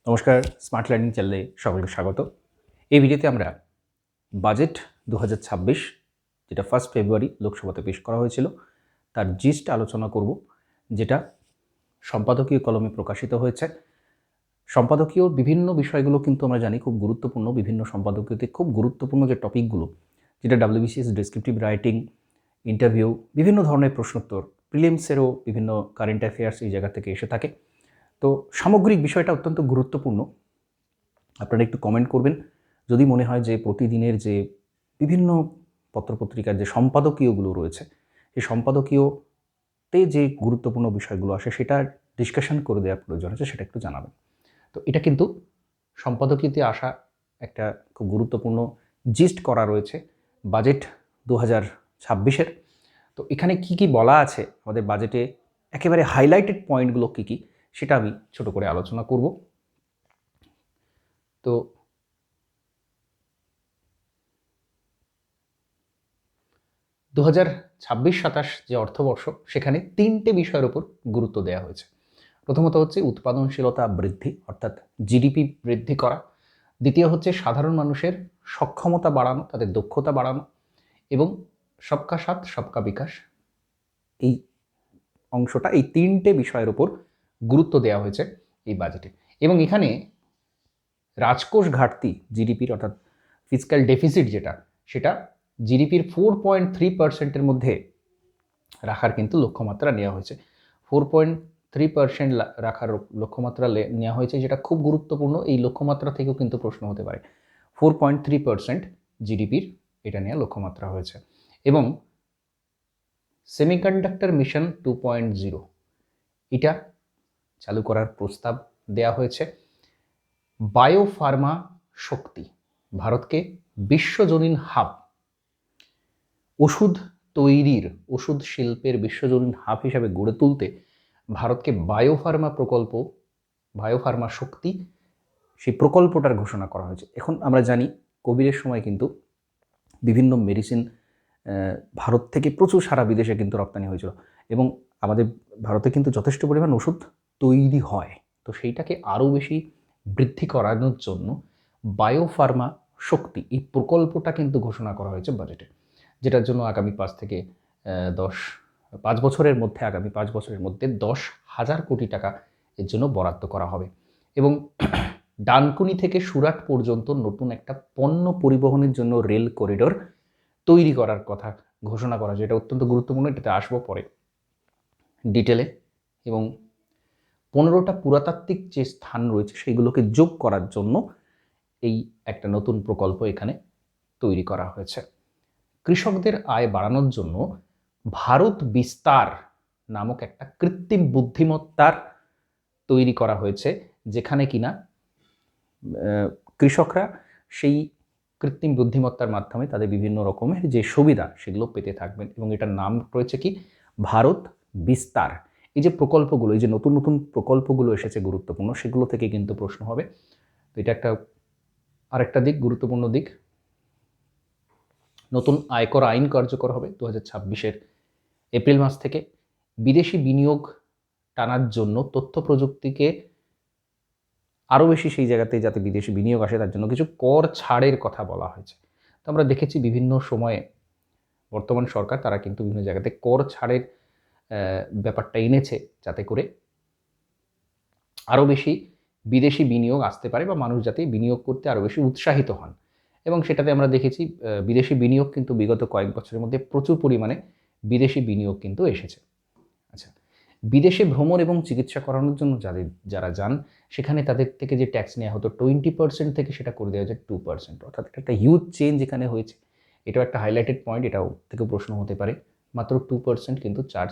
নমস্কার, smart learning চ্যানেলে সকলকে স্বাগত। এই ভিডিওতে আমরা বাজেট ২০২৬ যেটা 1 ফেব্রুয়ারি লোকসভাতে পেশ করা হয়েছিল তার জিস্ট আলোচনা করব, যেটা সম্পাদকীয় কলমে প্রকাশিত হয়েছে। সম্পাদকীয় বিভিন্ন বিষয়গুলো কিন্তু আমরা জানি খুব গুরুত্বপূর্ণ। বিভিন্ন সম্পাদকীয়তে খুব গুরুত্বপূর্ণ যে টপিকগুলো, যেটা WBCS ডেসক্রিপটিভ রাইটিং, ইন্টারভিউ, বিভিন্ন ধরনের প্রশ্নোত্তর, প্রিলিমসেরও বিভিন্ন কারেন্ট অ্যাফেয়ার্স এই জায়গা থেকে এসে থাকে। তো সামগ্রিক বিষয়টা অত্যন্ত গুরুত্বপূর্ণ। আপনারা একটু কমেন্ট করবেন যদি মনে হয় যে প্রতিদিনের যে বিভিন্ন পত্রপত্রিকার যে সম্পাদকীয়গুলো রয়েছে, সেই সম্পাদকীয়তে যে গুরুত্বপূর্ণ বিষয়গুলো আসে সেটা ডিসকাশন করে দেওয়ার প্রয়োজন আছে, সেটা একটু জানাবেন। তো এটা কিন্তু সম্পাদকীয়তে আসা একটা খুব গুরুত্বপূর্ণ জিস্ট করা রয়েছে বাজেট 2026-এর। তো এখানে কি কি বলা আছে আমাদের বাজেটে, একেবারে হাইলাইটেড পয়েন্টগুলো কী কী, সেটা আমি ছোট করে আলোচনা করব। তো 2026-27 যে অর্থবর্ষ, সেখানে 3টে বিষয়ের উপর গুরুত্ব দেওয়া হয়েছে। প্রথমত হচ্ছে উৎপাদনশীলতা বৃদ্ধি, অর্থাৎ জিডিপি বৃদ্ধি করা। দ্বিতীয় হচ্ছে সাধারণ মানুষের সক্ষমতা বাড়ানো, তাদের দক্ষতা বাড়ানো, এবং সবকা সাথ সবকা বিকাশ, এই অংশটা, এই 3টে বিষয়ের উপর গুরুত্ব দেওয়া হয়েছে এই বাজেটে। এবং এখানে রাজকোষ ঘাটতি জিডিপির, অর্থাৎ ফিসক্যাল ডেফিসিট যেটা, সেটা জিডিপির 4.3%-এর মধ্যে রাখার কিন্তু লক্ষ্যমাত্রা নেওয়া হয়েছে। 4.3% রাখার লক্ষ্যমাত্রা নেওয়া হয়েছে, যেটা খুব গুরুত্বপূর্ণ। এই লক্ষ্যমাত্রা থেকেও কিন্তু প্রশ্ন হতে পারে। 4.3% জিডিপির এটা নেওয়া লক্ষ্যমাত্রা হয়েছে। এবং সেমিকন্ডাক্টর মিশন 2.0 এটা চালু করার প্রস্তাব দেওয়া হয়েছে। বায়োফার্মা শক্তি, ভারতকে বিশ্বজনীন হাব, ওষুধ তৈরির, ওষুধ শিল্পের বিশ্বজনীন হাব হিসাবে গড়ে তুলতে ভারতকে বায়োফার্মা প্রকল্প, বায়োফার্মা শক্তি, সেই প্রকল্পটার ঘোষণা করা হয়েছে। এখন আমরা জানি কোভিডের সময় কিন্তু বিভিন্ন মেডিসিন ভারত থেকে প্রচুর সারা বিদেশে কিন্তু রপ্তানি হয়েছিল, এবং আমাদের ভারতে কিন্তু যথেষ্ট পরিমাণ ওষুধ তৈরি হয়। তো সেইটাকে আরও বেশি বৃদ্ধি করানোর জন্য বায়োফার্মা শক্তি, এই প্রকল্পটা কিন্তু ঘোষণা করা হয়েছে বাজেটে, যেটার জন্য আগামী 5 বছরের মধ্যে, আগামী 5 বছরের মধ্যে 10,000 কোটি টাকা এর জন্য বরাদ্দ করা হবে। এবং ডানকুনি থেকে সুরাট পর্যন্ত নতুন একটা পণ্য পরিবহনের জন্য রেল করিডোর তৈরি করার কথা ঘোষণা করা হয়েছে। এটা অত্যন্ত গুরুত্বপূর্ণ, এটাতে আসবো পরে ডিটেলে। এবং 15টা পুরাতাত্ত্বিক যে স্থান রয়েছে সেইগুলোকে যোগ করার জন্য এই একটা নতুন প্রকল্প এখানে তৈরি করা হয়েছে। কৃষকদের আয় বাড়ানোর জন্য ভারত বিস্তার নামক একটা কৃত্রিম বুদ্ধিমত্তার তৈরি করা হয়েছে, যেখানে কিনা কৃষকরা সেই কৃত্রিম বুদ্ধিমত্তার মাধ্যমে তাদের বিভিন্ন রকমের যে সুবিধা সেগুলো পেতে থাকবেন। এবং এটার নাম রয়েছে কি, ভারত বিস্তার। এই যে প্রকল্পগুলো, এই যে নতুন নতুন প্রকল্পগুলো এসেছে গুরুত্বপূর্ণ, সেগুলো থেকে কিন্তু প্রশ্ন হবে। তো এটা একটা আরেকটা দিক, গুরুত্বপূর্ণ দিক। নতুন আয়কর আইন কার্যকর হবে 2026-এর এপ্রিল মাস থেকে। বিদেশি বিনিয়োগ টানার জন্য তথ্য প্রযুক্তিকে আরও বেশি সেই জায়গাতে যাতে বিদেশি বিনিয়োগ আসে, তার জন্য কিছু কর ছাড়ের কথা বলা হয়েছে। তো আমরা দেখেছি বিভিন্ন সময়ে বর্তমান সরকার তারা কিন্তু বিভিন্ন জায়গাতে কর ছাড়ের ব্যাপারটা এনেছে, যাতে করে আরও বেশি বিদেশি বিনিয়োগ আসতে পারে, বা মানুষ যাতে বিনিয়োগ করতে আরও বেশি উৎসাহিত হন। এবং সেটাতে আমরা দেখেছি বিদেশি বিনিয়োগ কিন্তু বিগত কয়েক বছরের মধ্যে প্রচুর পরিমাণে বিদেশি বিনিয়োগ কিন্তু এসেছে। আচ্ছা, বিদেশে ভ্রমণ এবং চিকিৎসা করানোর জন্য যারা যান, সেখানে তাদের থেকে যে ট্যাক্স নেওয়া হতো 20% থেকে সেটা করে দেওয়া হয়েছে 2%। অর্থাৎ একটা হিউজ চেঞ্জ এখানে হয়েছে। এটাও একটা হাইলাইটেড পয়েন্ট, এটাও থেকে প্রশ্ন হতে পারে। মাত্র 2% কিন্তু চার্জ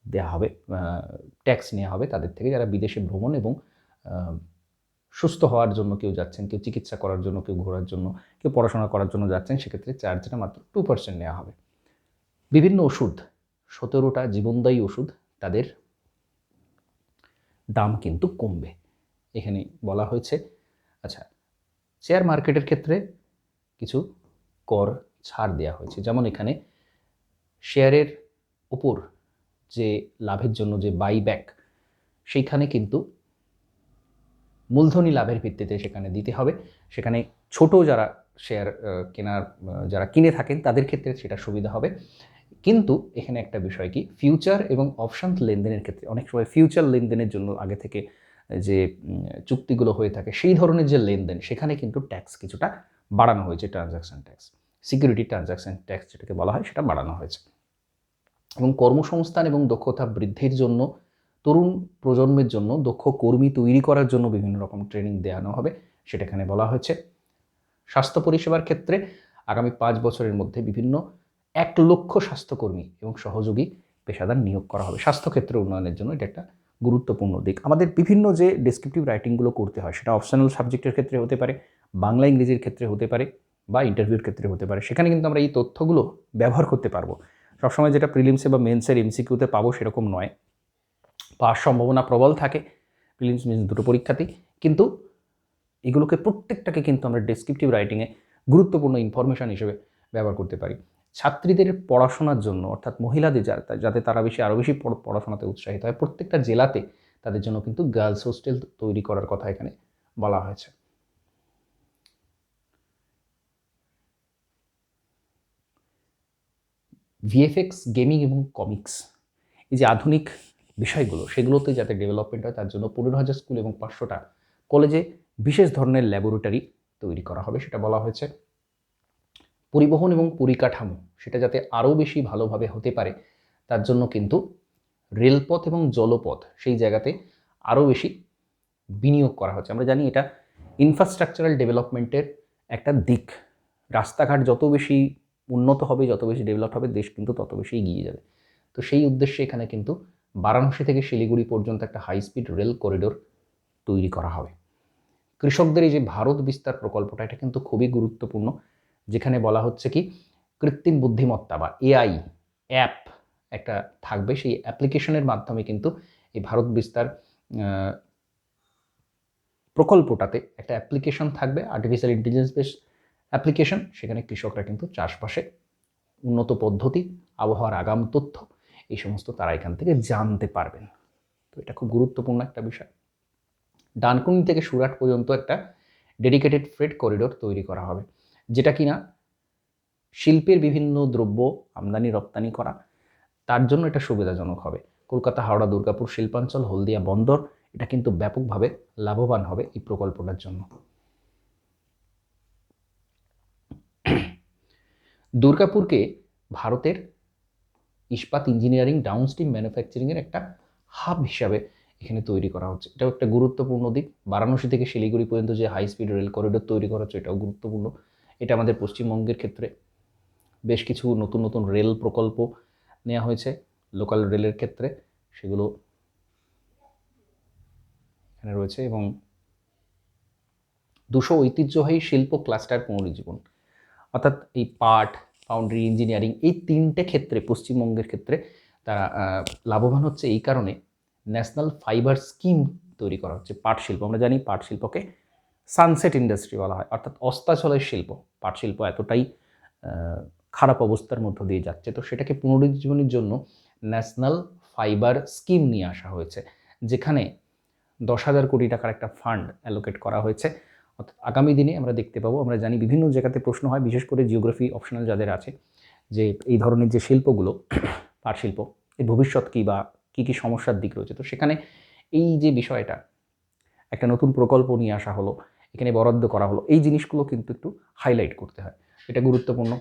দেওয়া হবে, ট্যাক্স নেওয়া হবে তাদের থেকে যারা বিদেশে ভ্রমণ এবং সুস্থ হওয়ার জন্য কেউ যাচ্ছেন, কেউ চিকিৎসা করার জন্য, কেউ ঘোরার জন্য, কেউ পড়াশোনা করার জন্য যাচ্ছেন, সেক্ষেত্রে চার্জটা মাত্র 2% নেওয়া হবে। বিভিন্ন ওষুধ, 17টা জীবনদায়ী ওষুধ, তাদের দাম কিন্তু কমবে এখানে বলা হয়েছে। আচ্ছা, শেয়ার মার্কেটের ক্ষেত্রে কিছু কর ছাড় দেওয়া হয়েছে, যেমন এখানে শেয়ারের উপর যে লাভের জন্য যে বাইব্যাক, সেইখানে কিন্তু মূলধনী লাভের ভিত্তিতে সেখানে দিতে হবে। সেখানে ছোট যারা শেয়ার কেনার যারা কিনে থাকেন তাদের ক্ষেত্রে সেটা সুবিধা হবে। কিন্তু এখানে একটা বিষয় কি, ফিউচার এবং অপশন লেনদেনের ক্ষেত্রে অনেক সময় ফিউচার লেনদেনের জন্য আগে থেকে যে চুক্তিগুলো হয়ে থাকে সেই ধরনের যে লেনদেন, সেখানে কিন্তু ট্যাক্স কিছুটা বাড়ানো হয়েছে, transaction tax, security transaction tax যেটাকে বলা হয়, সেটা বাড়ানো হয়েছে। এবং কর্মসংস্থান এবং দক্ষতা বৃদ্ধির জন্য, তরুণ প্রজন্মের জন্য দক্ষ কর্মী তৈরি করার জন্য বিভিন্ন রকম ট্রেনিং দেওয়ানো হবে, সেটা এখানে বলা হয়েছে। স্বাস্থ্য পরিষেবার ক্ষেত্রে আগামী 5 বছরের মধ্যে বিভিন্ন 1 লক্ষ স্বাস্থ্যকর্মী এবং সহযোগী পেশাদার নিয়োগ করা হবে। স্বাস্থ্যক্ষেত্রে উন্নয়নের জন্য এটা একটা গুরুত্বপূর্ণ দিক। আমাদের বিভিন্ন যে ডেসক্রিপটিভ রাইটিংগুলো করতে হয়, সেটা অপশনাল সাবজেক্টের ক্ষেত্রে হতে পারে, বাংলা ইংরেজির ক্ষেত্রে হতে পারে, বা ইন্টারভিউর ক্ষেত্রে হতে পারে। সেখানে কিন্তু আমরা এই তথ্যগুলো ব্যবহার করতে পারবো। সবসময় যেটা প্রিলিমসে বা মেন্সের এমসিকিউতে পাবো সেরকম নয়। পাওয়ার সম্ভাবনা প্রবল থাকে প্রিলিমস মেন্স দুটো পরীক্ষাতেই, কিন্তু এগুলোকে প্রত্যেকটাকে কিন্তু আমরা ডেসক্রিপটিভ রাইটিংয়ে গুরুত্বপূর্ণ ইনফরমেশান হিসেবে ব্যবহার করতে পারি। ছাত্রীদের পড়াশোনার জন্য, অর্থাৎ মহিলাদের যাতে তারা আরও বেশি পড়াশোনাতে উৎসাহিত হয়, প্রত্যেকটা জেলাতে তাদের জন্য কিন্তু গার্লস হোস্টেল তৈরি করার কথা এখানে বলা হয়েছে। ভিএফএক্স, গেমিং এবং কমিক্স, এই যে আধুনিক বিষয়গুলো, সেগুলোতে যাতে ডেভেলপমেন্ট হয় তার জন্য 15,000 স্কুল এবং 500টা কলেজে বিশেষ ধরনের ল্যাবরেটরি তৈরি করা হবে, সেটা বলা হয়েছে। পরিবহন এবং পরিকাঠামো সেটা যাতে আরও বেশি ভালোভাবে হতে পারে তার জন্য কিন্তু রেলপথ এবং জলপথ সেই জায়গাতে আরও বেশি বিনিয়োগ করা হচ্ছে। আমরা জানি এটা ইনফ্রাস্ট্রাকচারাল ডেভেলপমেন্টের একটা দিক। রাস্তাঘাট যত বেশি উন্নত হবে, যত বেশি ডেভেলপ হবে, দেশ কিন্তু তত বেশি এগিয়ে যাবে। তো সেই উদ্দেশ্যে এখানে কিন্তু বারাণসী থেকে শিলিগুড়ি পর্যন্ত একটা হাই স্পিড রেল করিডোর তৈরি করা হবে। কৃষকদের এই যে ভারত বিস্তার প্রকল্পটা, এটা কিন্তু খুবই গুরুত্বপূর্ণ, যেখানে বলা হচ্ছে কি কৃত্রিম বুদ্ধিমত্তা বা এআই অ্যাপ একটা থাকবে। সেই অ্যাপ্লিকেশনের মাধ্যমে কিন্তু এই ভারত বিস্তার প্রকল্পটাতে একটা অ্যাপ্লিকেশন থাকবে, আর্টিফিশিয়াল ইন্টেলিজেন্স বেস অ্যাপ্লিকেশন। সেখানে কৃষকরা কিন্তু চাষবাসে উন্নত পদ্ধতি, আবহাওয়ার আগাম তথ্য, এই সমস্ত তারা এখান থেকে জানতে পারবেন। তো এটা খুব গুরুত্বপূর্ণ একটা বিষয়। ডানকুনি থেকে সুরাট পর্যন্ত একটা ডেডিকেটেড ফ্রেট করিডোর তৈরি করা হবে, যেটা কিনা শিল্পের বিভিন্ন দ্রব্য আমদানি রপ্তানি করা তার জন্য এটা সুবিধাজনক হবে। কলকাতা, হাওড়া, দুর্গাপুর শিল্পাঞ্চল, হলদিয়া বন্দর, এটা কিন্তু ব্যাপকভাবে লাভবান হবে এই প্রকল্পটার জন্য। দুর্গাপুরকে ভারতের ইস্পাত ইঞ্জিনিয়ারিং ডাউনস্ট্রিম ম্যানুফ্যাকচারিংয়ের একটা হাব হিসাবে এখানে তৈরি করা হচ্ছে, এটাও একটা গুরুত্বপূর্ণ দিক। বারাণসী থেকে শিলিগুড়ি পর্যন্ত যে হাই স্পিড রেল করিডোর তৈরি করা হচ্ছে, এটাও গুরুত্বপূর্ণ। এটা আমাদের পশ্চিমবঙ্গের ক্ষেত্রে বেশ কিছু নতুন নতুন রেল প্রকল্প নেওয়া হয়েছে লোকাল রেলের ক্ষেত্রে, সেগুলো এখানে রয়েছে। এবং 200 ঐতিহ্যবাহী শিল্প ক্লাস্টার পুনরুজ্জীবন, অর্থাৎ এই পাট, ফাউন্ডারি, ইঞ্জিনিয়ারিং, এই 3টে ক্ষেত্রে পশ্চিমবঙ্গের ক্ষেত্রে তারা লাভবান হচ্ছে এই কারণে ন্যাশনাল ফাইবার স্কিম তৈরি করা হচ্ছে। পাট শিল্প, আমরা জানি পাট শিল্পকে সানসেট ইন্ডাস্ট্রি বলা হয়, অর্থাৎ অস্তাচলের শিল্প। পাট শিল্প এতটাই খারাপ অবস্থার মধ্য দিয়ে যাচ্ছে, তো সেটাকে পুনরুজ্জীবনের জন্য ন্যাশনাল ফাইবার স্কিম নিয়ে আসা হয়েছে, যেখানে 10,000 কোটি টাকার একটা ফান্ড অ্যালোকেট করা হয়েছে। অর্থাৎ আগামী দিনে আমরা দেখতে পাবো, আমরা জানি বিভিন্ন জায়গাতে প্রশ্ন হয়, বিশেষ করে জিওগ্রাফি অপশনাল যাদের আছে, যে এই ধরনের যে শিল্পগুলো, পাট শিল্প, এর ভবিষ্যৎ কী বা কী কী সমস্যার দিক রয়েছে। তো সেখানে এই যে বিষয়টা, একটা নতুন প্রকল্প নিয়ে আসা হলো, এখানে বরাদ্দ করা হলো, এই জিনিসগুলো কিন্তু একটু হাইলাইট করতে হয়, এটা গুরুত্বপূর্ণ।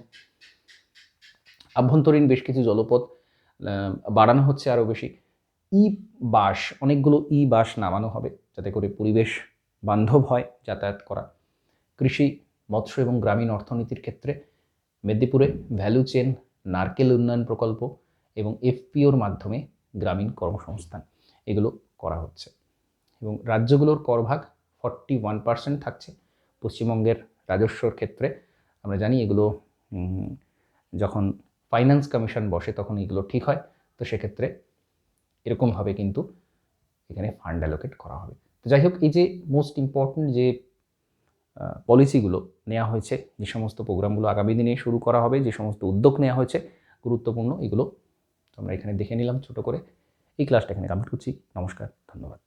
আভ্যন্তরীণ বেশ কিছু জলপথ বাড়ানো হচ্ছে আরও বেশি। ই বাস, অনেকগুলো ই বাস নামানো হবে যাতে করে পরিবেশ বান্ধব হয় যাতায়াত করা। কৃষি, মৎস্য এবং গ্রামীণ অর্থনীতির ক্ষেত্রে মেদিনীপুরে ভ্যালু চেন নারকেল উন্নয়ন প্রকল্প এবং এফপিওর মাধ্যমে গ্রামীণ কর্মসংস্থান, এগুলো করা হচ্ছে। এবং রাজ্যগুলোর করভাগ 41% থাকছে। পশ্চিমবঙ্গের রাজস্বর ক্ষেত্রে আমরা জানি এগুলো যখন ফাইন্যান্স কমিশন বসে তখন এগুলো ঠিক হয়, তো সেক্ষেত্রে এরকমভাবে কিন্তু এখানে ফান্ড অ্যালোকেট করা হবে। তো যাই হোক, এই যে মোস্ট ইম্পর্ট্যান্ট যে পলিসিগুলো নেওয়া হয়েছে, যে সমস্ত প্রোগ্রামগুলো আগামী দিনে শুরু করা হবে, যে সমস্ত উদ্যোগ নেওয়া হয়েছে গুরুত্বপূর্ণ, এগুলো আমরা এখানে দেখে নিলাম ছোট করে। এই ক্লাসটা এখানে কমপ্লিট করছি। নমস্কার, ধন্যবাদ।